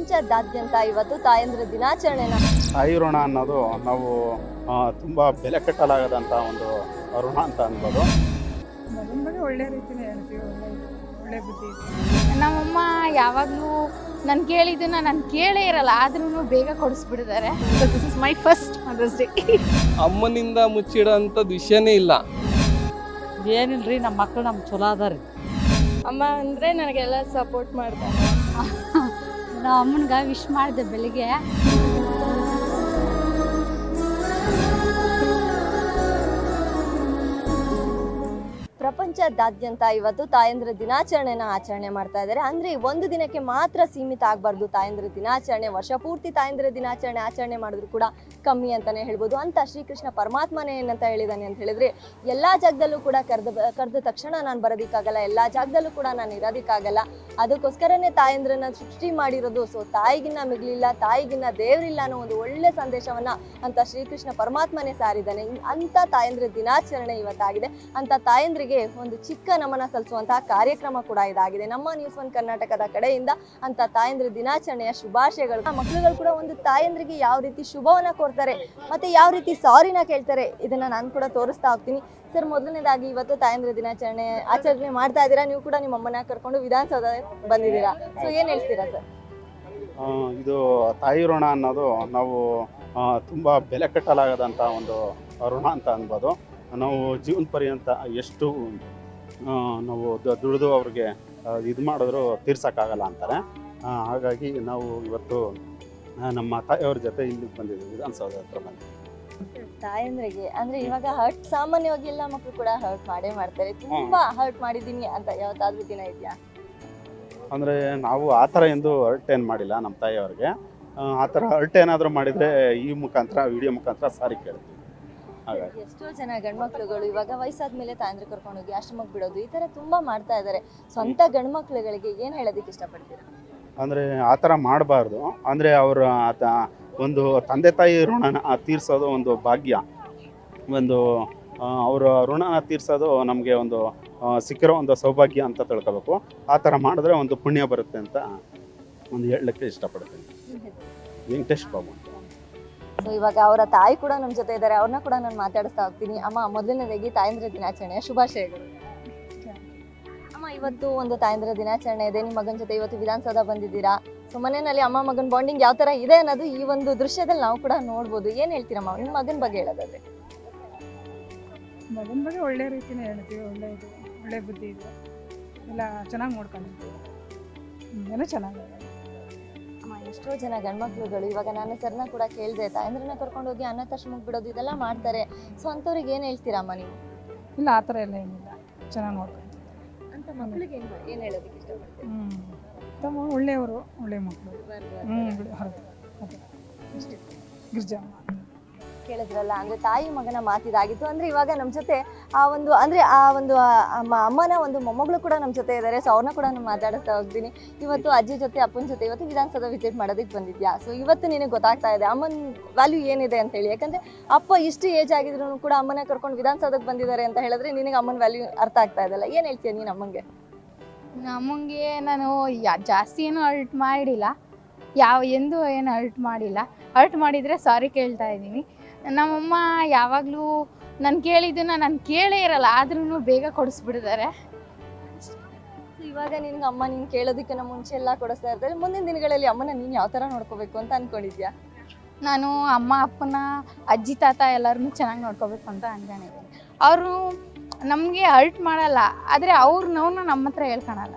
ಪ್ರಪಂಚದಾದ್ಯಂತ ಇವತ್ತು ತಾಯಂದ್ರ ದಿನಾಚರಣೆನ ತಾಯಿ ಋಣ ಅನ್ನೋದು ನಾವು ತುಂಬ ಬೆಲೆ ಕಟ್ಟಲಾಗದಂಥ ಒಂದು ಋಣ ಅಂತ ಅನ್ಬೋದು. ಮಗನ ಬಗ್ಗೆ ಒಳ್ಳೆ ರೀತಿನೇ ಹೇಳ್ತೀವಿ, ಒಳ್ಳೆ ಬುದ್ಧಿ ಇದೆ. ನಮ್ಮಮ್ಮ ಯಾವಾಗಲೂ ನಾನು ಕೇಳಿದ್ದನ್ನ ನಾನು ಕೇಳೇ ಇರಲ್ಲ, ಆದ್ರೂ ಬೇಗ ಕೊಡಿಸ್ಬಿಡ್ತಾರೆ. This is my first mother's day. ಅಮ್ಮನಿಂದ ಮುಚ್ಚಿಡೋಂಥದ್ದು ವಿಷಯನೇ ಇಲ್ಲ. ಏನಿಲ್ರಿ, ನಮ್ಮ ಮಕ್ಕಳು ನಮ್ಗೆ ಚಲೋ ಅದಾರಿ. ಅಮ್ಮ ಅಂದ್ರೆ ನನಗೆಲ್ಲ ಸಪೋರ್ಟ್ ಮಾಡ್ತಾರೆ. ನಾವು ಅಮ್ಮನಿಗೆ ವಿಶ್ ಮಾಡಿದೆ ಬೆಳಿಗ್ಗೆ. ಪ್ರಪಂಚದಾದ್ಯಂತ ಇವತ್ತು ತಾಯಂದ್ರ ದಿನಾಚರಣೆನ ಆಚರಣೆ ಮಾಡ್ತಾ ಇದ್ದಾರೆ. ಅಂದ್ರೆ ಒಂದು ದಿನಕ್ಕೆ ಮಾತ್ರ ಸೀಮಿತ ಆಗಬಾರ್ದು ತಾಯಂದ್ರ ದಿನಾಚರಣೆ. ವರ್ಷ ಪೂರ್ತಿ ತಾಯಂದ್ರ ದಿನಾಚರಣೆ ಆಚರಣೆ ಮಾಡಿದ್ರು ಕೂಡ ಕಮ್ಮಿ ಅಂತಾನೆ ಹೇಳ್ಬೋದು. ಅಂತ ಶ್ರೀಕೃಷ್ಣ ಪರಮಾತ್ಮನೇ ಏನಂತ ಹೇಳಿದಾನೆ ಅಂತ ಹೇಳಿದ್ರೆ, ಎಲ್ಲಾ ಜಾಗದಲ್ಲೂ ಕೂಡ ಕರೆದ ತಕ್ಷಣ ನಾನು ಬರೋದಿಕ್ಕಾಗಲ್ಲ, ಎಲ್ಲಾ ಜಾಗದಲ್ಲೂ ಕೂಡ ನಾನು ಇರೋದಿಕ್ಕಾಗಲ್ಲ. ಅದಕ್ಕೋಸ್ಕರನೇ ತಾಯಂದ್ರನ್ನ ಸೃಷ್ಟಿ ಮಾಡಿರೋದು. ಸೊ ತಾಯಿಗಿನ್ನ ಮಿಗ್ಲಿಲ್ಲ, ತಾಯಿಗಿನ್ನ ದೇವರಿಲ್ಲ ಅನ್ನೋ ಒಂದು ಒಳ್ಳೆ ಸಂದೇಶವನ್ನ ಅಂತ ಶ್ರೀಕೃಷ್ಣ ಪರಮಾತ್ಮನೇ ಸಾರಿದ್ದಾನೆ. ಅಂತ ತಾಯಂದ್ರ ದಿನಾಚರಣೆ ಇವತ್ತಾಗಿದೆ. ಅಂತ ತಾಯಂದ್ರಿಗೆ ಒಂದು ಚಿಕ್ಕ ನಮನ ಸಲ್ಲಿಸುವಂತಹ ಕಾರ್ಯಕ್ರಮ ಕೂಡ ಇದಾಗಿದೆ. ನಮ್ಮ ನ್ಯೂಸ್ ಒನ್ ಕರ್ನಾಟಕದ ಕಡೆಯಿಂದ ಅಂತ ತಾಯಂದ್ರ ದಿನಾಚರಣೆಯ ಶುಭಾಶಯಗಳು. ಮಕ್ಕಳುಗಳು ಕೂಡ ಒಂದು ತಾಯಂದ್ರಿಗೆ ಯಾವ ರೀತಿ ಶುಭವನ್ನ ಕೊಡ್ತಾರೆ ಮತ್ತೆ ಯಾವ ರೀತಿ ಸಾರಿನ ಕೇಳ್ತಾರೆ, ಇದನ್ನ ನಾನು ಕೂಡ ತೋರಿಸ್ತಾ ಹೋಗ್ತೀನಿ. ಸರ್, ಮೊದಲನೇದಾಗಿ ಇವತ್ತು ತಾಯಂದ್ರ ದಿನಾಚರಣೆ ಆಚರಣೆ ಮಾಡ್ತಾ ಇದ್ದೀರಾ, ನೀವು ಕೂಡ ನಿಮ್ಮ ಅಮ್ಮನ ಕರ್ಕೊಂಡು ವಿಧಾನಸೌಧ ಬಂದಿದ್ದೀರಾ. ಸೊ ಏನ್ ಹೇಳ್ತೀರಾ ಸರ್? ಇದು ತಾಯಿ ಋಣ ಅನ್ನೋದು ನಾವು ತುಂಬ ಬೆಲೆ ಕಟ್ಟಲಾಗದಂಥ ಒಂದು ಋಣ ಅಂತ ಅನ್ಬೋದು. ನಾವು ಜೀವನ ಪರ್ಯಂತ ಎಷ್ಟು ನಾವು ದುಡಿದು ಅವ್ರಿಗೆ ಇದು ಮಾಡಿದ್ರು ತೀರ್ಸೋಕ್ಕಾಗಲ್ಲ ಅಂತಾರೆ. ಹಾಗಾಗಿ ನಾವು ಇವತ್ತು ನಮ್ಮ ತಾಯಿಯವ್ರ ಜೊತೆ ಇಲ್ಲಿಗೆ ಬಂದಿದ್ದೀವಿ, ವಿಧಾನಸೌಧ ಹತ್ರ ಬಂದಿದ್ದೀವಿ. ತಾಯಂದ್ರಿಗೆ ಅಂದ್ರೆ ಇವಾಗ ಹರ್ಟ್ ಸಾಮಾನ್ಯವಾಗಿ ಎಲ್ಲ ಮಕ್ಕಳು ಕೂಡ ಹರ್ಟ್ ಮಾಡೇ ಮಾಡ್ತಾರೆ. ತುಂಬಾ ಹರ್ಟ್ ಮಾಡಿದೀನಿ ಅಂತ ಯಾವತ್ತಾದ್ರೂ ದಿನ ಇದೆಯಾ? ಅಂದರೆ ನಾವು ಆ ಥರ ಎಂದು ಹರ್ಟ್ ಏನು ಮಾಡಿಲ್ಲ ನಮ್ಮ ತಾಯಿಯವ್ರಿಗೆ. ಆ ಥರ ಹರ್ಟ್ ಏನಾದರೂ ಮಾಡಿದರೆ ಈ ಮುಖಾಂತರ, ವಿಡಿಯೋ ಮುಖಾಂತರ ಸಾರಿ ಕೇಳ್ತೀವಿ. ಹಾಗಾಗಿ ಎಷ್ಟೋ ಜನ ಗಂಡ್ಮಕ್ಳುಗಳು ಇವಾಗ ವಯಸ್ಸಾದ್ಮೇಲೆ ತಾಯಂದ್ರ ಕರ್ಕೊಂಡೋಗಿ ಆಶ್ರಮಕ್ಕೆ ಬಿಡೋದು, ಈ ತರ ತುಂಬಾ ಮಾಡ್ತಾ ಇದ್ದಾರೆ. ಸ್ವಂತ ಗಂಡ್ಮಕ್ಳುಗಳಿಗೆ ಏನ್ ಹೇಳೋದಕ್ಕೆ ಇಷ್ಟಪಡ್ತೀರಾ? ಅಂದರೆ ಆ ಥರ ಮಾಡಬಾರ್ದು. ಅಂದರೆ ಅವರು ಒಂದು ತಂದೆ ತಾಯಿ ಋಣನ ತೀರಿಸೋದು ಒಂದು ಭಾಗ್ಯ, ಒಂದು ಅವರ ಋಣನ ತೀರಿಸೋದು ನಮಗೆ ಒಂದು ಸಿಕ್ಕಿರೋ ಒಂದು ಸೌಭಾಗ್ಯ ಅಂತ ತಿಳ್ಕೊಬೇಕು. ಆ ಥರ ಮಾಡಿದ್ರೆ ಒಂದು ಪುಣ್ಯ ಬರುತ್ತೆ ಅಂತ ಒಂದು ಹೇಳಲಿಕ್ಕೆ ಇಷ್ಟಪಡ್ತೀನಿ. ವೆಂಕಟೇಶ್ ಬಾಬು ಅಂತ. ಸೊ ಇವಾಗ ಅವರ ತಾಯಿ ಕೂಡ ನಮ್ಮ ಜೊತೆ ಇದ್ದಾರೆ, ಅವ್ರನ್ನ ಕೂಡ ನಾನು ಮಾತಾಡಿಸ್ತಾ ಹೋಗ್ತೀನಿ. ಅಮ್ಮ, ಮೊದಲನೇದಾಗಿ ತಾಯಂದ್ರ ದಿನಾಚರಣೆಯ ಶುಭಾಶಯಗಳು. ಅಮ್ಮ, ಇವತ್ತು ಒಂದು ತಾಯಂದ್ರ ದಿನಾಚರಣೆ ಇದೆ, ನಿಮ್ಮ ಮಗನ ಜೊತೆ ಇವತ್ತು ವಿಧಾನಸೌಧ ಬಂದಿದ್ದೀರಾ. ಸೊ ಮನೆಯಲ್ಲಿ ಅಮ್ಮ ಮಗನ ಬಾಂಡಿಂಗ್ ಯಾವ ತರ ಇದೆ ಅನ್ನೋದು ಈ ಒಂದು ದೃಶ್ಯದಲ್ಲಿ ನಾವು ಕೂಡ ನೋಡ್ಬೋದು. ಏನ್ ಹೇಳ್ತೀರಮ್ಮ ನಿಮ್ಮ ಮಗನ ಬಗ್ಗೆ ಹೇಳೋದಾದ್ರೆ? ಮಗನ ಬಗ್ಗೆ ಒಳ್ಳೆ ರೀತಿನೇ ಹೇಳ್ತೀವಿ, ಒಳ್ಳೆ ಬುದ್ಧಿ ಇದೆ, ಎಲ್ಲ ಚೆನ್ನಾಗಿ ನೋಡ್ಕೊಂಡಿರ್ತೀವಿ, ಎಲ್ಲ ಚೆನ್ನಾಗಿದೆ. ಅಮ್ಮ, ಎಷ್ಟೋ ಜನ ಗಂಡ್ಮಕ್ಳುಗಳು ಇವಾಗ ನಾನು ಸರ್ನ ಕೂಡ ಕೇಳಿದೆ, ತಾಯಂದ್ರನ್ನ ಕರ್ಕೊಂಡೋಗಿ ಅನಾಥಾಶ್ರಮಕ್ಕೆ ಬಿಡೋದು ಇದೆಲ್ಲ ಮಾಡ್ತಾರೆ. ಸೊ ಅಂಥವ್ರಿಗೆ ಏನು ಹೇಳ್ತೀರಮ್ಮ ನೀವು? ಇಲ್ಲ, ಆ ಥರ ಎಲ್ಲ ಏನಿಲ್ಲ, ಚೆನ್ನಾಗಿ ನೋಡ್ಕೊಂತೀವಿ. ಅಂತ ಮಕ್ಕಳಿಗೆ ಏನು ಹೇಳೋದಕ್ಕೆ ಇಷ್ಟಪಡ್ತೀವಿ? ತಮ್ಮ ಒಳ್ಳೆಯವರು, ಒಳ್ಳೆ ಮಕ್ಕಳು. ಹೌದು, ಗಿರ್ಜಮ್ಮ ಕೇಳಿದ್ರಲ್ಲ, ಅಂದ್ರೆ ತಾಯಿ ಮಗನ ಮಾತಿದಾಗಿತ್ತು. ಅಂದ್ರೆ ಇವಾಗ ನಮ್ಮ ಜೊತೆ ಆ ಒಂದು ಅಮ್ಮನ ಒಂದು ಮೊಮ್ಮಗಳು ಕೂಡ ನಮ್ಮ ಜೊತೆ ಇದ್ದಾರೆ. ಸೊ ಅವ್ರನ್ನ ಕೂಡ ನಾನು ಮಾತಾಡಿಸ್ತಾ ಹೋಗ್ತೀನಿ. ಇವತ್ತು ಅಜ್ಜಿ ಜೊತೆ ಅಪ್ಪನ ಜೊತೆ ಇವತ್ತು ವಿಧಾನಸೌಧ ವಿಸಿಟ್ ಮಾಡೋದಕ್ಕೆ ಬಂದಿದ್ಯಾ? ಸೊ ಇವತ್ತು ನಿನಗೆ ಗೊತ್ತಾಗ್ತಾ ಇದೆ ಅಮ್ಮನ ವ್ಯಾಲ್ಯೂ ಏನಿದೆ ಅಂತ ಹೇಳಿ. ಯಾಕಂದ್ರೆ ಅಪ್ಪ ಇಷ್ಟು ಏಜ್ ಆಗಿದ್ರು ಕೂಡ ಅಮ್ಮನ ಕರ್ಕೊಂಡು ವಿಧಾನಸೌಧಕ್ಕೆ ಬಂದಿದ್ದಾರೆ ಅಂತ ಹೇಳಿದ್ರೆ ನಿನಗೆ ಅಮ್ಮನ ವ್ಯಾಲ್ಯೂ ಅರ್ಥ ಆಗ್ತಾ ಇದೆಲ್ಲ. ಏನು ಹೇಳ್ತೀಯ ನೀನು ಅಮ್ಮಂಗೆ? ನಮಗೆ ನಾನು ಜಾಸ್ತಿ ಏನು ಹರ್ಟ್ ಮಾಡಿಲ್ಲ, ಎಂದು ಏನು ಹರ್ಟ್ ಮಾಡಿಲ್ಲ. ಹರ್ಟ್ ಮಾಡಿದರೆ ಸಾರಿ ಕೇಳ್ತಾ ಇದ್ದೀನಿ. ನಮ್ಮಮ್ಮ ಯಾವಾಗಲೂ ನಾನು ಕೇಳಿದ್ದನ್ನ ನಾನು ಕೇಳೇ ಇರಲ್ಲ, ಆದ್ರೂ ಬೇಗ ಕೊಡಿಸ್ಬಿಡ್ತಾರೆ. ಇವಾಗ ನಿನ್ಗೆ ಅಮ್ಮ ನೀನು ಕೇಳೋದಕ್ಕಿಂತ ಮುಂಚೆ ಎಲ್ಲ ಕೊಡಿಸ್ತಾ ಇರ್ತಾರೆ. ಮುಂದಿನ ದಿನಗಳಲ್ಲಿ ಅಮ್ಮನ ನೀನು ಯಾವ ಥರ ನೋಡ್ಕೋಬೇಕು ಅಂತ ಅನ್ಕೊಂಡಿದ್ಯಾ? ನಾನು ಅಮ್ಮ ಅಪ್ಪನ ಅಜ್ಜಿ ತಾತ ಎಲ್ಲರನ್ನೂ ಚೆನ್ನಾಗಿ ನೋಡ್ಕೋಬೇಕು ಅಂತ ಅನ್ಕೊಂಡಿದ್ದೀನಿ. ಅವರು ನಮಗೆ ಹರ್ಟ್ ಮಾಡಲ್ಲ, ಆದರೆ ಅವ್ರ ನೋವನ್ನು ನಮ್ಮ ಹತ್ರ ಹೇಳ್ಕೊಳಲ್ಲ.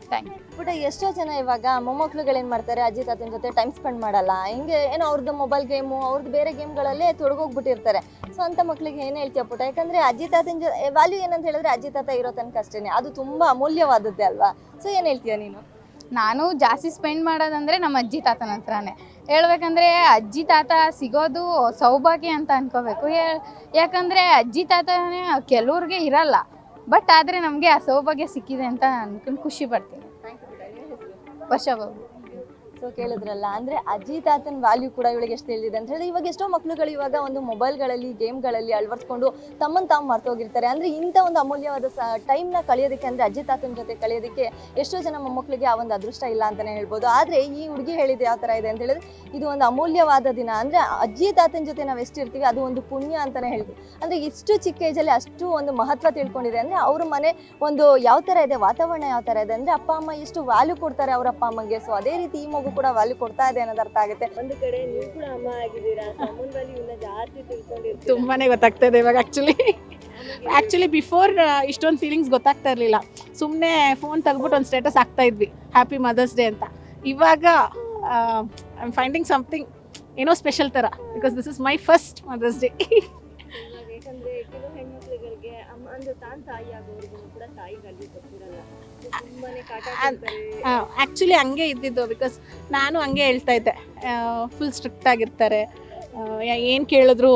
Thank you. ಬಟ್ ಎಷ್ಟೋ ಜನ ಇವಾಗ ಮೊಮ್ಮಕ್ಳುಗಳೇನು ಮಾಡ್ತಾರೆ, ಅಜ್ಜಿ ತಾತನ ಜೊತೆ ಟೈಮ್ ಸ್ಪೆಂಡ್ ಮಾಡಲ್ಲ, ಹಿಂಗೆ ಏನೋ ಅವ್ರದ್ದು ಮೊಬೈಲ್ ಗೇಮು, ಅವ್ರದ್ದು ಬೇರೆ ಗೇಮ್ಗಳಲ್ಲೇ ತೊಡಗೋಗ್ಬಿಟ್ಟಿರ್ತಾರೆ. ಸೊ ಅಂಥ ಮಕ್ಳಿಗೆ ಏನು ಹೇಳ್ತೀಯ ಪುಟ? ಯಾಕಂದರೆ ಅಜ್ಜಿ ತಾತನ ವ್ಯಾಲ್ಯೂ ಏನಂತ ಹೇಳಿದ್ರೆ ಅಜ್ಜಿ ತಾತ ಇರೋ ತನಕ ಅಷ್ಟೇ, ಅದು ತುಂಬ ಅಮೂಲ್ಯವಾದದ್ದೇ ಅಲ್ವಾ? ಸೊ ಏನು ಹೇಳ್ತೀಯ ನೀನು? ನಾನು ಜಾಸ್ತಿ ಸ್ಪೆಂಡ್ ಮಾಡೋದಂದರೆ ನಮ್ಮ ಅಜ್ಜಿ ತಾತನ ಹತ್ರನೇ. ಹೇಳ್ಬೇಕಂದ್ರೆ ಅಜ್ಜಿ ತಾತ ಸಿಗೋದು ಸೌಭಾಗ್ಯ ಅಂತ ಅನ್ಕೋಬೇಕು. ಯಾಕಂದರೆ ಅಜ್ಜಿ ತಾತನೇ ಕೆಲವ್ರಿಗೆ ಇರಲ್ಲ, ಬಟ್ ಆದರೆ ನಮಗೆ ಆ ಸೌಭಾಗ್ಯ ಸಿಕ್ಕಿದೆ ಅಂತ ಅನ್ಕೊಂಡು ಖುಷಿ ಪಡ್ತೀನಿ. ವರ್ಷ ಬಾಬು. ಸೊ ಸೊ ಕೇಳಿದ್ರಲ್ಲ, ಅಂದ್ರೆ ಅಜ್ಜಿ ತಾತನ ವ್ಯಾಲ್ಯೂ ಕೂಡ ಇವಳಿಗೆ ಎಷ್ಟು ತಿಳಿದಿದೆ ಅಂತ ಹೇಳಿದ್ರೆ, ಇವಾಗ ಎಷ್ಟೋ ಮಕ್ಳುಗಳು ಇವಾಗ ಒಂದು ಮೊಬೈಲ್ಗಳಲ್ಲಿ ಗೇಮ್ಗಳಲ್ಲಿ ಅಳವಡಿಸ್ಕೊಂಡು ತಮ್ಮನ್ನು ತಾವು ಮರ್ತೋಗಿರ್ತಾರೆ. ಅಂದ್ರೆ ಇಂಥ ಒಂದು ಅಮೂಲ್ಯವಾದ ಟೈಮ್ನ ಕಳೆಯೋದಕ್ಕೆ, ಅಂದ್ರೆ ಅಜ್ಜಿ ತಾತನ ಜೊತೆ ಕಳೆಯೋದಕ್ಕೆ ಎಷ್ಟೋ ಜನ ಮೊಮ್ಮಕ್ಕಳಿಗೆ ಆ ಒಂದು ಅದೃಷ್ಟ ಇಲ್ಲ ಅಂತಾನೆ ಹೇಳ್ಬೋದು. ಆದ್ರೆ ಈ ಹುಡುಗಿ ಹೇಳಿದ ಯಾವ ತರ ಇದೆ ಅಂತ ಹೇಳಿದ್ರೆ, ಇದು ಒಂದು ಅಮೂಲ್ಯವಾದ ದಿನ. ಅಂದ್ರೆ ಅಜ್ಜಿ ತಾತನ ಜೊತೆ ನಾವು ಎಷ್ಟಿರ್ತೀವಿ ಅದು ಒಂದು ಪುಣ್ಯ ಅಂತಾನೆ ಹೇಳ್ತೀವಿ. ಅಂದ್ರೆ ಇಷ್ಟು ಚಿಕ್ಕ ಏಜಲ್ಲಿ ಅಷ್ಟು ಒಂದು ಮಹತ್ವ ತಿಳ್ಕೊಂಡಿದೆ. ಅಂದ್ರೆ ಅವ್ರ ಮನೆ ಒಂದು ಯಾವ ತರ ಇದೆ, ವಾತಾವರಣ ಯಾವ ತರ ಇದೆ, ಅಂದ್ರೆ ಅಪ್ಪ ಅಮ್ಮ ಎಷ್ಟು ವ್ಯಾಲ್ಯೂ ಕೊಡ್ತಾರೆ ಅವ್ರ ಅಪ್ಪ ಅಮ್ಮಗೆ. ಸೊ ಅದೇ ರೀತಿ ಈ ಮಗು ಕೂಡ ವ್ಯಾಲ್ಯೂ ಕೊಡ್ತಾ ಇದೆ ಅನ್ನೋದು ಅರ್ಥ ಆಗುತ್ತೆ. ಒಂದು ಕಡೆ ನೀವು ಕೂಡ ಅಮ್ಮ ಆಗಿದ್ದೀರಾ, ಅಮ್ಮನ ವ್ಯಾಲ್ಯೂ ಇನ್ನ ಜಾಸ್ತಿ ತಿಳ್ಕೊಂಡಿರ್ತೀರಾ. ತುಂಬಾನೇ ಗೊತ್ತಾಗ್ತಾ ಇದೆ ಇವಾಗ. ಆ್ಯಕ್ಚುಲಿ ಬಿಫೋರ್ ಇಷ್ಟೊಂದು ಫೀಲಿಂಗ್ಸ್ ಗೊತ್ತಾಗ್ತಾ ಇರಲಿಲ್ಲ. ಸುಮ್ಮನೆ ಫೋನ್ ತೆಗ್ಬಿಟ್ಟು ಒಂದು ಸ್ಟೇಟಸ್ ಹಾಕ್ತಾ ಇದ್ವಿ, ಹ್ಯಾಪಿ ಮದರ್ಸ್ ಡೇ ಅಂತ. ಇವಾಗ ಐ ಆಮ್ ಫೈಂಡಿಂಗ್ ಸಮಥಿಂಗ್ ಏನೋ ಸ್ಪೆಷಲ್ ಥರ, because this is my first mother's day. ಯಾಕಂದ್ರೆ ಕೆಲವು ಹೆಣ್ಮಕ್ಳುಗಳಿಗೆ ಅಮ್ಮ ಅಂದ್ರೆ ತಾಯಿ ಆಗೋರ್ಗು ಕೂಡ ತಾಯಿ ವ್ಯಾಲ್ಯೂ ಕೊಡ್ತಿರಲ್ಲ, ತುಂಬಾನೇ ಕಾಟ ಕೊಡ್ತಾರೆ. ಆ್ಯಕ್ಚುಲಿ ಹಂಗೆ ಇದ್ದಿದ್ದು, ಬಿಕಾಸ್ ನಾನು ಹಂಗೆ ಹೇಳ್ತಾ ಇದ್ದೆ, ಫುಲ್ ಸ್ಟ್ರಿಕ್ಟ್ ಆಗಿರ್ತಾರೆ, ಏನು ಕೇಳಿದ್ರು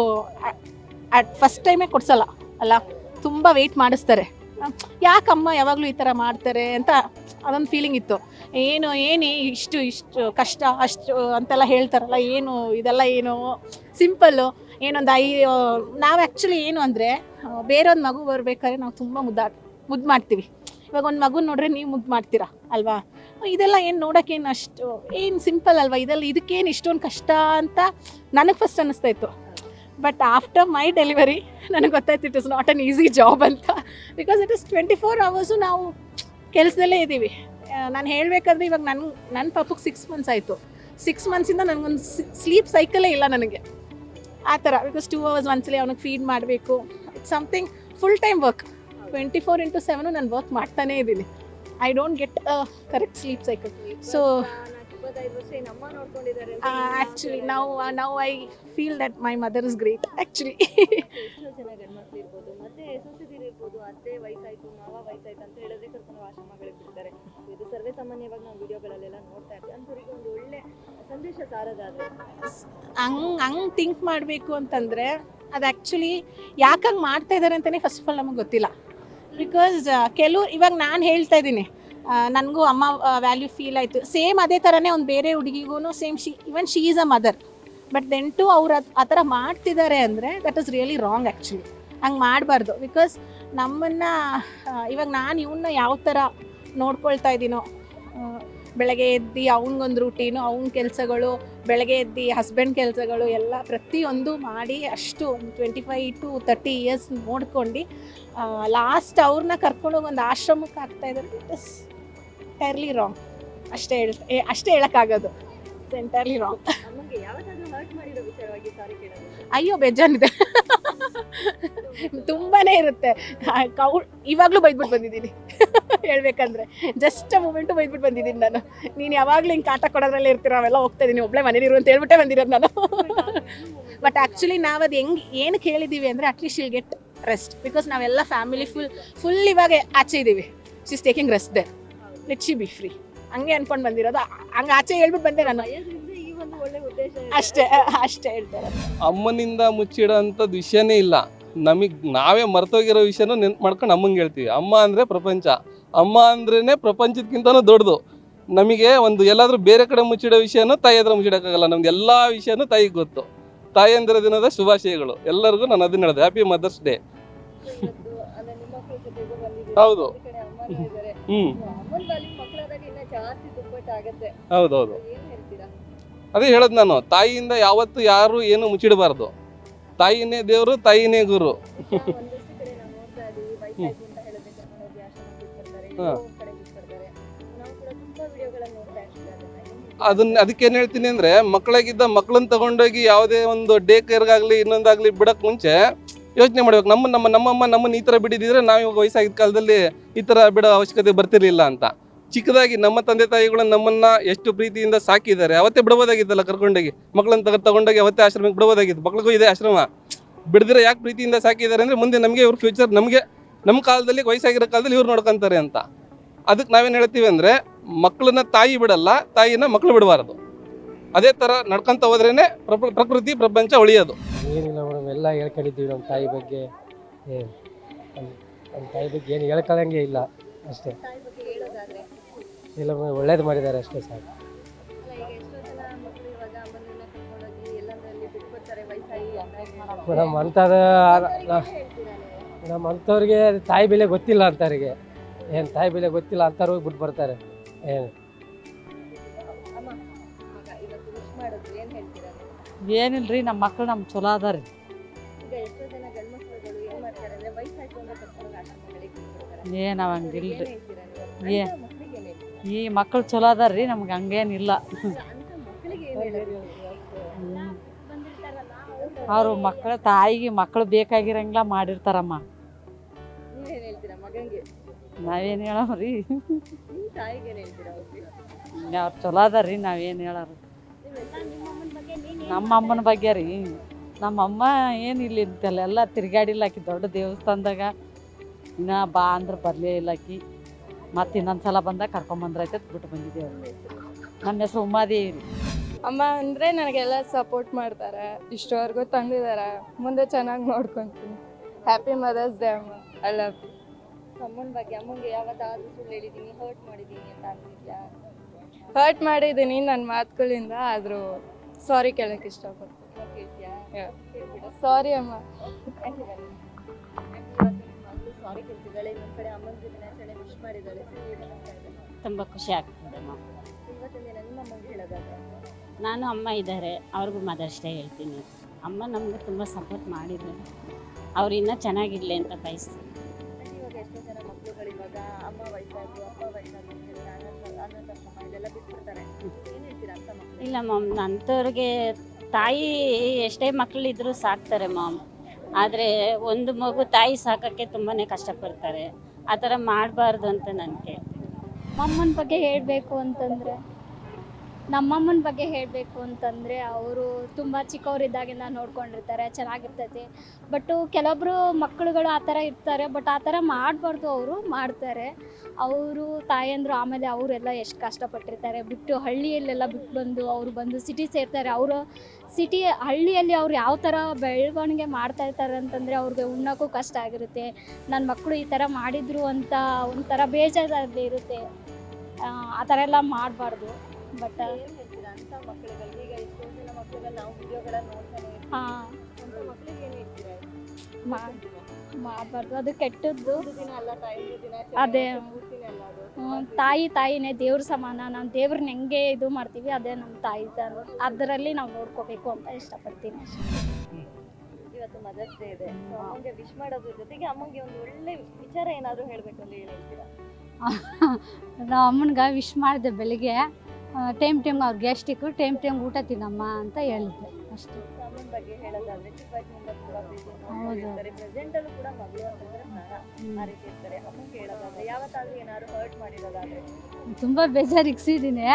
ಅಟ್ ಫಸ್ಟ್ ಟೈಮೇ ಕೊಡ್ಸಲ್ಲ ಅಲ್ಲ, ತುಂಬ ವೆಯ್ಟ್ ಮಾಡಿಸ್ತಾರೆ. ಯಾಕಮ್ಮ ಯಾವಾಗಲೂ ಈ ಥರ ಮಾಡ್ತಾರೆ ಅಂತ ಅದೊಂದು ಫೀಲಿಂಗ್ ಇತ್ತು. ಏನು ಇಷ್ಟು ಕಷ್ಟ ಅಷ್ಟು ಅಂತೆಲ್ಲ ಹೇಳ್ತಾರಲ್ಲ, ಏನು ಇದೆಲ್ಲ ಏನು ಸಿಂಪಲ್ಲು, ಏನೊಂದು ನಾವು ಆ್ಯಕ್ಚುಲಿ ಏನು ಅಂದರೆ, ಬೇರೊಂದು ಮಗು ಬರ್ಬೇಕಾದ್ರೆ ನಾವು ತುಂಬ ಮುದ್ದು ಮಾಡ್ತೀವಿ. ಇವಾಗ ಒಂದು ಮಗು ನೋಡ್ರೆ ನೀವು ಮುದ್ದು ಮಾಡ್ತೀರಾ ಅಲ್ವಾ? ಇದೆಲ್ಲ ಏನು ನೋಡೋಕ್ಕೇನು ಅಷ್ಟು ಏನು ಸಿಂಪಲ್ ಅಲ್ವಾ, ಇದಕ್ಕೇನು ಇಷ್ಟೊಂದು ಕಷ್ಟ ಅಂತ ನನಗೆ ಫಸ್ಟ್ ಅನ್ನಿಸ್ತಾ ಇತ್ತು. ಬಟ್ ಆಫ್ಟರ್ ಮೈ ಡೆಲಿವರಿ ನನಗೆ ಗೊತ್ತಾಯ್ತು it is not an easy job ಅಂತ. ಬಿಕಾಸ್ ಇಟ್ ಇಸ್ 24 hours ನಾವು ಕೆಲಸದಲ್ಲೇ ಇದ್ದೀವಿ. ನಾನು ಹೇಳಬೇಕಾದ್ರೆ ಇವಾಗ ನನ್ನ ಪಾಪಕ್ಕೆ 6 months ಆಯಿತು. 6 months ನನಗೊಂದು ಸ್ಲೀಪ್ ಸೈಕಲೇ ಇಲ್ಲ ನನಗೆ ಆ ಥರ. ಬಿಕಾಸ್ 2 hours ಒಂದ್ಸಲಿ ಅವನಿಗೆ ಫೀಡ್ ಮಾಡಬೇಕು. It's something full time work. 24/7 ನಾನು ವರ್ಕ್ ಮಾಡ್ತಾನೇ ಇದ್ದೀನಿ. I don't get a correct sleep cycle. So actually ನಾವು I feel that my mother is great actually. ಎಷ್ಟೋ ಜನ ಗಂಡ್ಮಕ್ಳು ಇರ್ಬೋದು, ಮತ್ತೆ ಸೊಸೆದಿರು ಇರ್ಬೋದು, ಅತ್ತೆ ವಯಸ್ಸಾಯ್ತು ಮಾವ ವಯಸ್ಸಾಯ್ತು ಅಂತ ಹೇಳಿದ್ರೆ ಕರ್ಕೊಂಡು ಆಶ್ರಮಗಳಿಗೆ ಬಿಡ್ತಾರೆ. ಇದು ಸರ್ವೇ ಸಾಮಾನ್ಯವಾಗಿ ನಾವು ವಿಡಿಯೋಗಳಲ್ಲೆಲ್ಲ ನೋಡ್ತಾ ಇರ್ತೀವಿ. ಅಂಥವ್ರಿಗೆ ಒಂದು ಒಳ್ಳೆ ಸಂದೇಶ ಸಾರೋದಾದ್ರೆ ಹಂಗೆ ಥಿಂಕ್ ಮಾಡಬೇಕು ಅಂತಂದರೆ, ಅದು ಆ್ಯಕ್ಚುಲಿ ಯಾಕಂಗೆ ಮಾಡ್ತಾ ಇದ್ದಾರೆ ಅಂತಲೇ ಫಸ್ಟ್ ಆಫ್ ಆಲ್ ನಮಗೆ ಗೊತ್ತಿಲ್ಲ. ಬಿಕಾಸ್ ಇವಾಗ ನಾನು ಹೇಳ್ತಾ ಇದ್ದೀನಿ, ನನಗೂ ಅಮ್ಮ ವ್ಯಾಲ್ಯೂ ಫೀಲ್ ಆಯಿತು. ಸೇಮ್ ಅದೇ ಥರನೇ ಒಂದು ಬೇರೆ ಹುಡುಗಿಗೂ same even she is a mother. But then too ಅವ್ರು ಆ ಥರ ಮಾಡ್ತಿದ್ದಾರೆ ಅಂದರೆ that is really wrong actually. ಹಂಗೆ ಮಾಡಬಾರ್ದು. ಬಿಕಾಸ್ ನಮ್ಮನ್ನು ಇವಾಗ ನಾನು ಇವನ್ನ ಯಾವ ಥರ ನೋಡ್ಕೊಳ್ತಾ ಇದ್ದೀನೋ, ಬೆಳಗ್ಗೆ ಎದ್ದು ಅವ್ನಿಗೊಂದು ರೂಟೀನು, ಅವ್ನ ಕೆಲಸಗಳು, ಬೆಳಗ್ಗೆ ಎದ್ದು ಹಸ್ಬೆಂಡ್ ಕೆಲಸಗಳು ಎಲ್ಲ ಪ್ರತಿಯೊಂದು ಮಾಡಿ ಅಷ್ಟು ಒಂದು 25 to 30 years ನೋಡ್ಕೊಂಡು ಲಾಸ್ಟ್ ಅವ್ರನ್ನ ಕರ್ಕೊಂಡೋಗಿ ಒಂದು ಆಶ್ರಮಕ್ಕೆ ಹಾಕ್ತಾಯಿದ್ದಾರೆ. It is entirely wrong. ಅಷ್ಟೇ ಹೇಳೋಕ್ಕಾಗೋದು. It's entirely wrong. ನಮಗೆ ಯಾವತ್ತಾದ್ರೂ ಹರ್ಟ್ ಮಾಡಿರೋ ವಿಚಾರವಾಗಿ ಸಾರಿ ಕೇಳೋದು? ಅಯ್ಯೋ ಬೇಜಾನಿದೆ, ತುಂಬಾ ಇರುತ್ತೆ. ಇವಾಗಲೂ ಬೈದ್ಬಿಟ್ಟು ಬಂದಿದ್ದೀನಿ ಹೇಳ್ಬೇಕಂದ್ರೆ. ಜಸ್ಟ್ ಮೂಮೆಂಟು ಬೈದ್ಬಿಟ್ಟು ಬಂದಿದ್ದೀನಿ ನಾನು. ನೀನು ಯಾವಾಗಲೂ ಹಿಂಗೆ ಕಾಟ ಕೊಡೋದ್ರಲ್ಲೇ ಇರ್ತೀರ, ಅವೆಲ್ಲ ಹೋಗ್ತಾ ಇದ್ದೀನಿ, ಒಬ್ಬಳೇ ಮನೇಲಿರು ಅಂತ ಹೇಳ್ಬಿಟ್ಟೆ ಬಂದಿರೋದು ನಾನು. ಬಟ್ ಆ್ಯಕ್ಚುಲಿ ನಾವು ಅದು ಏನಕ್ಕೆ ಹೇಳಿದ್ದೀವಿ ಅಂದರೆ, at least she'll get rest. Because ನಾವೆಲ್ಲ ಫ್ಯಾಮಿಲಿ ಫುಲ್ ಇವಾಗ ಆಚೆ ಇದ್ದೀವಿ. She is taking rest there, let she be free. ಹಂಗೆ ಅನ್ಕೊಂಡು ಬಂದಿರೋದು. ಹಂಗೆ ಆಚೆ ಹೇಳ್ಬಿಟ್ಟು ಬಂದೆ ನಾನು. ಅಷ್ಟೇ ಹೇಳ್ತಾರೆ. ಅಮ್ಮನಿಂದ ಮುಚ್ಚಿಡೋಂಥದ್ದು ವಿಷಯನೇ ಇಲ್ಲ. ನಾವೇ ಮರ್ತೋಗಿರೋ ವಿಷಯನೂ ನೆನ್ಪು ಮಾಡ್ಕೊಂಡು ಅಮ್ಮಂಗೆ ಹೇಳ್ತೀವಿ. ಅಮ್ಮ ಅಂದರೆ ಪ್ರಪಂಚ. ಅಮ್ಮ ಅಂದ್ರೇ ಪ್ರಪಂಚಕ್ಕಿಂತನೂ ದೊಡ್ಡದು. ನಮಗೆ ಒಂದು ಎಲ್ಲಾದರೂ ಬೇರೆ ಕಡೆ ಮುಚ್ಚಿಡೋ ವಿಷಯನೂ ತಾಯಿ ಹತ್ರ ಮುಚ್ಚಿಡೋಕ್ಕಾಗಲ್ಲ. ನಮ್ದು ಎಲ್ಲ ವಿಷಯನೂ ತಾಯಿಗೆ ಗೊತ್ತು. ತಾಯಂದಿರ ದಿನದ ಶುಭಾಶಯಗಳು ಎಲ್ಲರಿಗೂ. ನಾನು ಅದನ್ನ ಹೇಳಿದೆ, ಹ್ಯಾಪಿ ಮದರ್ಸ್ ಡೇ. ಹೌದು. ಹೌದೌದು, ಅದೇ ಹೇಳೋದು ನಾನು. ತಾಯಿಯಿಂದ ಯಾವತ್ತು ಯಾರು ಏನು ಮುಚ್ಚಿಡಬಾರ್ದು. ತಾಯಿನೇ ದೇವರು, ತಾಯಿನೇ ಗುರು. ಅದಕ್ಕೇನು ಹೇಳ್ತೀನಿ ಅಂದರೆ, ಮಕ್ಕಳಾಗಿದ್ದ ಮಕ್ಕಳನ್ನ ತಗೊಂಡೋಗಿ ಯಾವುದೇ ಒಂದು ಡೇ ಕೇರ್ಗಾಗಲಿ ಇನ್ನೊಂದಾಗಲಿ ಬಿಡೋಕ್ಕೆ ಮುಂಚೆ ಯೋಚನೆ ಮಾಡ್ಬೇಕು. ನಮ್ಮಮ್ಮ ನಮ್ಮನ್ನು ಈ ಥರ ಬಿಡಿದಿದ್ರೆ ನಾವು ಇವಾಗ ವಯಸ್ಸಾಗಿದ್ದ ಕಾಲದಲ್ಲಿ ಈ ಥರ ಬಿಡೋ ಅವಶ್ಯಕತೆ ಬರ್ತಿರ್ಲಿಲ್ಲ ಅಂತ. ಚಿಕ್ಕದಾಗಿ ನಮ್ಮ ತಂದೆ ತಾಯಿಗಳು ನಮ್ಮನ್ನ ಎಷ್ಟು ಪ್ರೀತಿಯಿಂದ ಸಾಕಿದ್ದಾರೆ. ಅವತ್ತೇ ಬಿಡ್ಬೋದಾಗಿತ್ತಲ್ಲ, ಕರ್ಕೊಂಡೋಗಿ ಮಕ್ಕಳನ್ನ ತಗೊಂಡೋಗಿ ಅವತ್ತೇ ಆಶ್ರಮಕ್ಕೆ ಬಿಡ್ಬೋದಾಗಿತ್ತು. ಮಕ್ಳಿಗೂ ಇದೆ ಆಶ್ರಮ. ಬಿಡದಿರೋ ಯಾಕೆ ಪ್ರೀತಿಯಿಂದ ಸಾಕಿದ್ದಾರೆ ಅಂದರೆ, ಮುಂದೆ ನಮಗೆ ಇವ್ರ ಫ್ಯೂಚರ್, ನಮ್ಮ ಕಾಲದಲ್ಲಿ ವಯಸ್ಸಾಗಿರೋ ಕಾಲದಲ್ಲಿ ಇವ್ರು ನೋಡ್ಕೊತಾರೆ ಅಂತ. ಅದಕ್ಕೆ ನಾವೇನು ಹೇಳ್ತೀವಿ ಅಂದರೆ, ಮಕ್ಕಳನ್ನ ತಾಯಿ ಬಿಡಲ್ಲ, ತಾಯಿನ ಮಕ್ಕಳು ಬಿಡಬಾರ್ದು. ಅದೇ ಥರ ನಡ್ಕೊತ ಹೋದ್ರೇ ಪ್ರಕೃತಿ ಪ್ರಪಂಚ ಉಳಿಯೋದು. ಏನಿಲ್ಲ ಮೇಡಮ್, ಎಲ್ಲ ಹೇಳ್ಕೊಂಡಿದ್ದೀವಿ ನಮ್ಮ ತಾಯಿ ಬಗ್ಗೆ. ನಮ್ಮ ತಾಯಿ ಬಗ್ಗೆ ಏನು ಹೇಳ್ಕೊಳ್ಳಂಗೆ ಇಲ್ಲ, ಅಷ್ಟೇ. ಇಲ್ಲ ಮೇಡಮ್, ಒಳ್ಳೇದು ಮಾಡಿದ್ದಾರೆ ಅಷ್ಟೇ ಸಾಕು. ಹೇಳ್ತಾರೆ ವಯಸ್ಸಾಗಿ ಮೇಡಮ್ ಮೇಡಮ್ ಅಂಥವ್ರಿಗೆ ತಾಯಿ ಬೆಲೆ ಗೊತ್ತಿಲ್ಲ ಅಂಥವ್ರಿಗೆ, ಏನು ತಾಯಿ ಬೆಲೆ ಗೊತ್ತಿಲ್ಲ ಅಂಥವ್ರಿಗೆ ಬಿಟ್ಟು ಬರ್ತಾರೆ. ಏನು ಅಮ್ಮ ಇವಾಗ ಇವತ್ತು ವಿಶ್ ಮಾಡಿದ್ರು ಏನ್ ಹೇಳ್ತೀರಾ ನೀವು? ಏನಿಲ್ರಿ ನಮ್ಮ ಮಕ್ಳು ನಮ್ಮ ಚಲೋ ಅದಾರಿ. ಈಗ ಎಷ್ಟೋ ಜನ ಗಂಡು ಮಕ್ಕಳುಗಳು ಏನ್ ಮಾಡ್ತಾರೆ ಅಂದ್ರೆ ವಯಸ್ಸಾಯ್ತು ಅಂದ್ರೆ ಕರ್ಕೊಂಡು ಆಶ್ರಮಗಳಿಗೆ ಬಿಟ್ಬಿಡ್ತಾರೆ. ಏನು ಹಂಗಿಲ್ರಿ. ಏನ್ ಹೇಳ್ತೀರಾ ನೀವು? ಅಂತ ಮಕ್ಳಿಗೆ ಏನ್ ಹೇಳ್ತೀರಾ? ಈ ಮಕ್ಳು ಚಲೋ ಅದಾರ್ರಿ, ನಮ್ಗೆ ಹಂಗೇನಿಲ್ಲ. ಅಂತ ಮಕ್ಕಳಿಗೆ ಏನ್ ಹೇಳೋದು? ಅವರು ಮಕ್ಕಳ ತಾಯಿಗೆ ಮಕ್ಕಳು ಬೇಕಾಗಿರಂಗಿಲ್ಲ ಮಾಡಿರ್ತಾರಮ್ಮ. ನೀವೇನ್ ಹೇಳ್ತೀರಾ ಮಗಂಗೆ? ನಾವೇನು ಹೇಳವ್ರಿ, ನಿಮ್ ತಾಯಿಗೆ ಏನ್ ಹೇಳ್ತೀರಾ ಅವ್ರಿಗೆ? ಅವ್ರು ಚಲೋ ಅದಾರ್ರಿ, ನಾವೇನು ಹೇಳೋರು. ನಮ್ಮ ಅಮ್ಮನ ಬಗ್ಗೆ ರೀ, ನಮ್ಮ ಅಮ್ಮ ಏನು ಇಲ್ಲಿ ಇದ್ದಲ್ಲ ಎಲ್ಲ ತಿರ್ಗಾಡಿಲ್ಲ ಆಕಿ ದೊಡ್ಡ ದೇವಸ್ಥಾನದಾಗ. ಇನ್ನ ಬಾ ಅಂದ್ರೆ ಬರಲೇ ಇಲ್ಲ ಆಕಿ. ಮತ್ತು ಇನ್ನೊಂದ್ಸಲ ಬಂದಾಗ ಕರ್ಕೊಂಬಂದ್ರೈತೆ ಬಿಟ್ಟು ಬಂದಿದ್ದೇವೆ. ನಮ್ಮ ಹೆಸರು ಉಮಾದೇವಿ ರೀ. ಅಮ್ಮ ಅಂದರೆ ನನಗೆಲ್ಲ ಸಪೋರ್ಟ್ ಮಾಡ್ತಾರೆ, ಇಷ್ಟವರೆಗೂ ತಂದಿದ್ದಾರೆ, ಮುಂದೆ ಚೆನ್ನಾಗಿ ನೋಡ್ಕೊತೀನಿ. ಹ್ಯಾಪಿ ಮದರ್ಸ್ ಡೇ ಅಮ್ಮ, ಐ ಲವ್ ಯು. ಅಮ್ಮನ ಬಗ್ಗೆ ಅಮ್ಮಂಗೆ ಯಾವತ್ತಾದ್ರೂ ಸುಳ್ಳು ಹೇಳಿದೀನಿ, ಹರ್ಟ್ ಮಾಡಿದೀನಿ ಅಂತ ಅಂದಿದ್ಯಾ? ಹರ್ಟ್ ಮಾಡಿದ್ದೀನಿ ನನ್ನ ಮಾತುಗಳಿಂದ, ಆದರೂ ಸಾರಿ ಕೇಳೋಕ್ಕೆ ಇಷ್ಟಪಡ್ತೀನಿ. ಕೇಳ್ತೀಯಾ? Yeah. ಹೇಳ್ಬಿಡು. ಸಾರಿ ಅಮ್ಮ. ಆಂಟಿ ಬನ್ನಿ. ಆಂಟಿ ಇವತ್ತು ನಿಮ್ಮ ಮಗಳು ಸಾರಿ ಕೇಳ್ತಿದ್ದಾಳೆ, ಇನ್ನೊಂದ್ ಕಡೆ ಅಮ್ಮನ ದಿನಾಚರಣೆ ವಿಶ್ ಮಾಡಿದ್ದಾಳೆ. ಸೊ ಹೇಗೆ ಅನಿಸ್ತಾ ಇದೆ? ತುಂಬ ಖುಷಿ ಆಗ್ತದೆ ನಾವು. ಇವತ್ತಿನ ದಿನ ನಿಮ್ಮ ಅಮ್ಮಂಗೆ ಹೇಳೋದಾದ್ರೆ ನಾನು ಅಮ್ಮ ಇದ್ದಾರೆ, ಅವ್ರಿಗೂ ಮದರ್ಸ್ ಡೇ ಹೇಳ್ತೀನಿ. ಅಮ್ಮ ನಮಗೆ ತುಂಬ ಸಪೋರ್ಟ್ ಮಾಡಿದ್ದಾರೆ, ಅವ್ರು ಇನ್ನೂ ಚೆನ್ನಾಗಿರಲಿ ಅಂತ ಬಯಸ್ತೀನಿ. ಆಂಟಿ ಇವಾಗ ಎಷ್ಟೋ ಜನ ಮಕ್ಕಳುಗಳು ಇವಾಗ ಅಮ್ಮ ವಯಸ್ಸಾದ್ರು ಅಪ್ಪ ವಯಸ್ಸಾದ್ರು ಅಂತ ಹೇಳಿ ಅನಾಥಾಶ್ರಮ ಇದೆಲ್ಲ ಬಿಟ್ಬಿಡ್ತಾರೆ. ಏನ್ ಹೇಳ್ತೀರಾ ಅಂತ ಮಕ್ಕಳು? ಇಲ್ಲ ಮಾಮ್, ಅಂಥವ್ರಿಗೆ ತಾಯಿ ಎಷ್ಟೇ ಮಕ್ಕಳಿದ್ರೂ ಸಾಕ್ತಾರೆ ಮಾಮ್. ಆದರೆ ಒಂದು ಮಗು ತಾಯಿ ಸಾಕೋಕ್ಕೆ ತುಂಬಾ ಕಷ್ಟಪಡ್ತಾರೆ. ಆ ಥರ ಮಾಡಬಾರ್ದು ಅಂತ ನಾನು ಕೇಳ್ತೀನಿ. ನಮ್ಮಮ್ಮನ ಬಗ್ಗೆ ಹೇಳಬೇಕು ಅಂತಂದರೆ ನಮ್ಮಮ್ಮನ ಬಗ್ಗೆ ಹೇಳಬೇಕು ಅಂತಂದರೆ ಅವರು ತುಂಬ ಚಿಕ್ಕವರಿದ್ದಾಗಿಂದ ನೋಡ್ಕೊಂಡಿರ್ತಾರೆ, ಚೆನ್ನಾಗಿರ್ತೈತಿ. ಬಟ್ಟು ಕೆಲವೊಬ್ಬರು ಮಕ್ಕಳುಗಳು ಆ ಥರ ಇರ್ತಾರೆ, ಬಟ್ ಆ ಥರ ಮಾಡಬಾರ್ದು, ಅವರು ಮಾಡ್ತಾರೆ. ಅವರು ತಾಯಂದರು ಆಮೇಲೆ ಅವರೆಲ್ಲ ಎಷ್ಟು ಕಷ್ಟಪಟ್ಟಿರ್ತಾರೆ, ಬಿಟ್ಟು ಹಳ್ಳಿಯಲ್ಲೆಲ್ಲ ಬಿಟ್ಟು ಬಂದು ಅವರು ಬಂದು ಸಿಟಿ ಸೇರ್ತಾರೆ. ಅವರು ಹಳ್ಳಿಯಲ್ಲಿ ಅವ್ರು ಯಾವ ಥರ ಬೆಳವಣಿಗೆ ಮಾಡ್ತಾಯಿರ್ತಾರೆ ಅಂತಂದರೆ ಅವ್ರಿಗೆ ಉಣ್ಣೋಕ್ಕೂ ಕಷ್ಟ ಆಗಿರುತ್ತೆ. ನನ್ನ ಮಕ್ಕಳು ಈ ಥರ ಮಾಡಿದರು ಅಂತ ಒಂಥರ ಬೇಜಾರಲ್ಲಿ ಇರುತ್ತೆ. ಆ ಥರ ಎಲ್ಲ ಮಾಡಬಾರ್ದು. ಬಟ್ ಏನ್ ಹೇಳ್ತೀರಾ ಅಂತ ಮಕ್ಕಳುಗಳಿಗೆ? ಈಗ ಎಷ್ಟೋ ಜನ ಮಕ್ಕಳುಗಳು ನಾವು ವಿಡಿಯೋಗಳನ್ನ ನೋಡ್ತಾನೆ ಇರ್ತೀವಿ. ಹಾಂ, ಅಂತ ಮಕ್ಕಳಿಗೆ ಏನ್ ಹೇಳ್ತೀರಾ? ಮಾಡಬಾರ್ದು, ಅದು ಕೆಟ್ಟದ್ದು. ಒಂದು ದಿನ ಅಲ್ಲ, ತಾಯಿಯ ದಿನಾಚರಣೆ ಅದೇ. ಪೂರ್ತಿನೇ ಅಲ್ಲ ಅದು. ತಾಯಿನೇ ದೇವ್ರ ಸಮಾನ. ನಾವು ದೇವ್ರನ್ನ ಹೆಂಗೆ ಇದು ಮಾಡ್ತೀವಿ ಅದೇ ನಮ್ಮ ತಾಯಿ ಥರ, ಅದರಲ್ಲಿ ನಾವು ನೋಡ್ಕೋಬೇಕು ಅಂತ ಇಷ್ಟಪಡ್ತೀನಿ. ಇವತ್ತು ಮದರ್ಸ್ ಡೇ ಇದೆ. ಸೊ ಅಮ್ಮಂಗೆ ವಿಶ್ ಮಾಡೋದ್ರ ಜೊತೆಗೆ ಅಮ್ಮಂಗೆ ಒಂದು ಒಳ್ಳೆ ವಿಚಾರ ಏನಾದರೂ ಹೇಳ್ಬೇಕು ಅಂತ ಹೇಳ್ತೀರಾ? ನಾವು ಅಮ್ಮನಿಗೆ ವಿಶ್ ಮಾಡಿದೆ ಬೆಳಿಗ್ಗೆ. ಟೈಮ್ ಅವ್ರು ಗೆಸ್ಟಿಗೂ ಟೈಮ್ ಊಟ ತಿನ್ನಮ್ಮ ಅಂತ ಹೇಳಿದ್ದೆ ಅಷ್ಟೇ. ಸೊ ಅಮ್ಮನ ಬಗ್ಗೆ ಹೇಳೋದಾದ್ರೆ ಚಿಕ್ಕ ವಯಸ್ಸಿನಿಂದ ತುಂಬಾ ಪ್ರೀತಿಯಿಂದ ಹೌದು. ನೋಡ್ಕೊಂಡಿರ್ತಾರೆ. ಪ್ರೆಸೆಂಟ್ ಅಲ್ಲೂ ಕೂಡ ಮಗಳು ಅಂತಂದ್ರೆ ಪ್ರಾಣ, ಆ ರೀತಿ ಇರ್ತಾರೆ. ಅಮ್ಮಂಗೆ ಹೇಳೋದಾದ್ರೆ ಯಾವತ್ತಾದ್ರೂ ಏನಾದ್ರು ಹರ್ಟ್ ಮಾಡಿರೋದಾದ್ರೆ? ತುಂಬ ಬೇಜಾರಿಗಿಸಿದ್ದೀನಿ,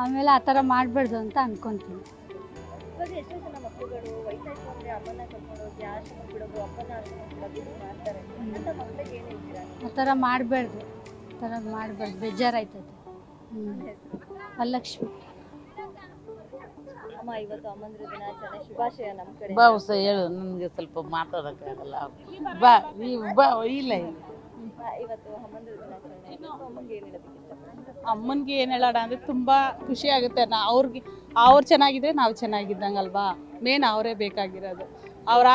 ಆಮೇಲೆ ಆ ಥರ ಮಾಡಬಾರ್ದು ಅಂತ ಅನ್ಕೊತೀನಿ. ಇವಾಗ ಎಷ್ಟೋ ಜನ ಮಕ್ಕಳುಗಳು ವಯಸ್ಸಾಯ್ತು ಅಂದ್ರೆ ಅಮ್ಮನ ಕರ್ಕೊಂಡು ಹೋಗಿ ಆಶ್ರಮ ಬಿಡೋದು, ಅಪ್ಪನ ಆಶ್ರಮ ಬಿಡೋದು ಇದು ಮಾಡ್ತಾರೆ. ಅಂತ ಮಕ್ಕಳಿಗೆ ಏನ್ ಹೇಳ್ತೀರಾ? ಆ ಥರ ಮಾಡಬಾರ್ದು, ಬೇಜಾರಾಯ್ತದೆ. ವರಲಕ್ಷ್ಮಿ. ಅಮ್ಮ ಇವತ್ತು ಅಮ್ಮಂದ್ರ ದಿನಾಚರಣೆ ಶುಭಾಶಯ ನಮ್ಮ ಕಡೆ. ಬಾವುಸ ಹೇಳು, ನನಗೆ ಸ್ವಲ್ಪ ಮಾತಾಡೋಕ್ಕಾಗಲ್ಲ. ಬಾ ನೀವು ಬಾ. ಇಲ್ಲ ಇವತ್ತು ಅಮ್ಮಂದ್ರ ದಿನಾಚರಣೆ, ಅಮ್ಮಂಗೆ ಏನ್ ಹೇಳೋದಕ್ಕೆ ಇಷ್ಟಪಡ್ತೀರಾ? ಅಮ್ಮನಿಗೆ ಏನು ಹೇಳೋಣ ಅಂದರೆ ತುಂಬ ಖುಷಿ ಆಗುತ್ತೆ. ಅವ್ರು ಚೆನ್ನಾಗಿದ್ರೆ ನಾವು ಚೆನ್ನಾಗಿದ್ದಂಗಲ್ವಾ. ಮೇನ್ ಅವರೇ ಬೇಕಾಗಿರೋದು. ಅವ್ರ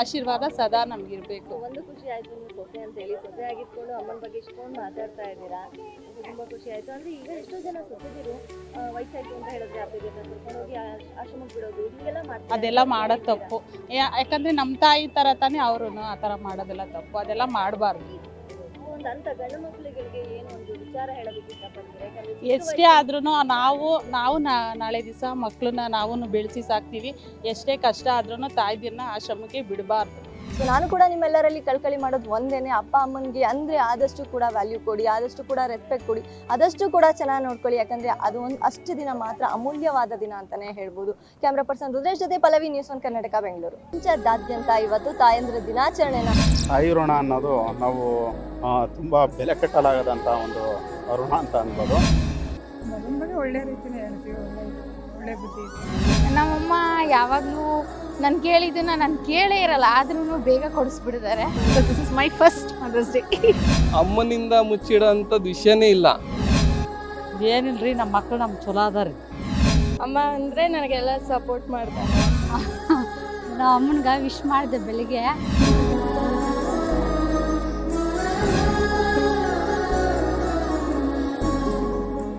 ಆಶೀರ್ವಾದ ಸದಾ ನಮಗಿರ್ಬೇಕು. ಒಂದು ಖುಷಿ ಆಯ್ತು, ನೀವು ಸೊಸೆ ಅಂತ ಹೇಳಿ ಸೊಸೆ ಆಗಿಟ್ಕೊಂಡು ಅಮ್ಮನ ಬಗ್ಗೆ ಇಷ್ಟೊಂದು ಮಾತಾಡ್ತಾ ಇದ್ದೀರಾ, ತುಂಬಾ ಖುಷಿ ಆಯ್ತು. ಅಂದ್ರೆ ಈಗ ಎಷ್ಟೋ ಜನ ಸೊಸೆದಿರು ವಯಸ್ಸಾಯ್ತು ಅಂತ ಹೇಳಿದ್ರೆ ಅಪ್ಪಗೆ ಕರ್ಕೊಂಡು ಹೋಗಿ ಆಶ್ರಮಕ್ಕೆ ಬಿಡೋದು ಹಿಂಗೆಲ್ಲ ಮಾಡ್ತಾರೆ. ಅದೆಲ್ಲ ಮಾಡೋದು ತಪ್ಪು. ಯಾಕಂದ್ರೆ ನಮ್ಮ ತಾಯಿ ಥರ ತಾನೇ ಅವರು ಆ ಥರ ಮಾಡೋದೆಲ್ಲ ತಪ್ಪು. ಅದೆಲ್ಲ ಮಾಡಬಾರ್ದು. ಒಂದು ಅಂತ ಗಂಡು ಮಕ್ಕಳಿಗೆ ಏನು ಒಂದು ವಿಚಾರ ಹೇಳೋದಕ್ಕೆ ಇಷ್ಟಪಡ್ತೀರಾ? ಯಾಕಂದ್ರೆ ಎಷ್ಟೇ ಆದ್ರೂ ನಾವು ನಾಳೆ ದಿವಸ ಮಕ್ಕಳನ್ನ ನಾವು ಬೆಳೆಸಿ ಸಾಕ್ತೀವಿ. ಎಷ್ಟೇ ಕಷ್ಟ ಆದ್ರೂ ತಾಯ್ದಿರನ್ನ ಆಶ್ರಮಕ್ಕೆ ಬಿಡಬಾರ್ದು. ಸೊ ನಾನು ಕೂಡ ನಿಮ್ಮೆಲ್ಲರಲ್ಲಿ ಕಳ್ಕಳಿ ಮಾಡೋದು ಒಂದೇನೆ, ಅಪ್ಪ ಅಮ್ಮನಿಗೆ ಅಂದರೆ ಆದಷ್ಟು ಕೂಡ ವ್ಯಾಲ್ಯೂ ಕೊಡಿ, ಆದಷ್ಟು ಕೂಡ ರೆಸ್ಪೆಕ್ಟ್ ಕೊಡಿ, ಆದಷ್ಟು ಕೂಡ ಚೆನ್ನಾಗಿ ನೋಡ್ಕೊಳ್ಳಿ. ಯಾಕಂದರೆ ಅದು ಒಂದು ಅಷ್ಟು ದಿನ ಮಾತ್ರ ಅಮೂಲ್ಯವಾದ ದಿನ ಅಂತಲೇ ಹೇಳ್ಬೋದು. ಕ್ಯಾಮ್ರಾ ಪರ್ಸನ್ ರುದ್ರೇಶ್ ಜೊತೆ ಪಲ್ಲವಿ, ನ್ಯೂಸ್ ಒನ್ ಕರ್ನಾಟಕ, ಬೆಂಗಳೂರು. ಪ್ರಪಂಚದಾದ್ಯಂತ ಇವತ್ತು ತಾಯಂದ್ರ ದಿನಾಚರಣೆನ ತಾಯಿ ಋಣ ಅನ್ನೋದು ನಾವು ತುಂಬ ಬೆಲೆ ಕಟ್ಟಲಾಗದಂಥ ಒಂದು ಋಣ ಅಂತ ಅನ್ಬೋದು. ಮಗನ ಬಗ್ಗೆ ಒಳ್ಳೆ ರೀತಿನೇ ಹೇಳ್ತೀವಿ, ಒಳ್ಳೆ ಬುದ್ಧಿ ಇದೆ. ನಮ್ಮಮ್ಮ ಯಾವಾಗಲೂ ನಾನು ಕೇಳಿದ್ದನ್ನ ನಾನು ಕೇಳೇ ಇರಲ್ಲ, ಆದ್ರೂ ಬೇಗ ಕೊಡಿಸ್ಬಿಟ್ಟಿದ್ದಾರೆ. This is my first mother's day. ಅಮ್ಮನಿಂದ ಮುಚ್ಚಿಡೋ ಅಂಥದ್ದು ವಿಷಯನೇ ಇಲ್ಲ. ಏನಿಲ್ರಿ, ನಮ್ಮ ಮಕ್ಳು ನಮ್ಮ ಚಲೋ ಅದಾರಿ. ಅಮ್ಮ ಅಂದರೆ ನನಗೆಲ್ಲ ಸಪೋರ್ಟ್ ಮಾಡ್ತಾರೆ, ನಮ್ಮ ಅಮ್ಮನಿಗೆ ವಿಶ್ ಮಾಡಿದೆ ಬೆಳಿಗ್ಗೆ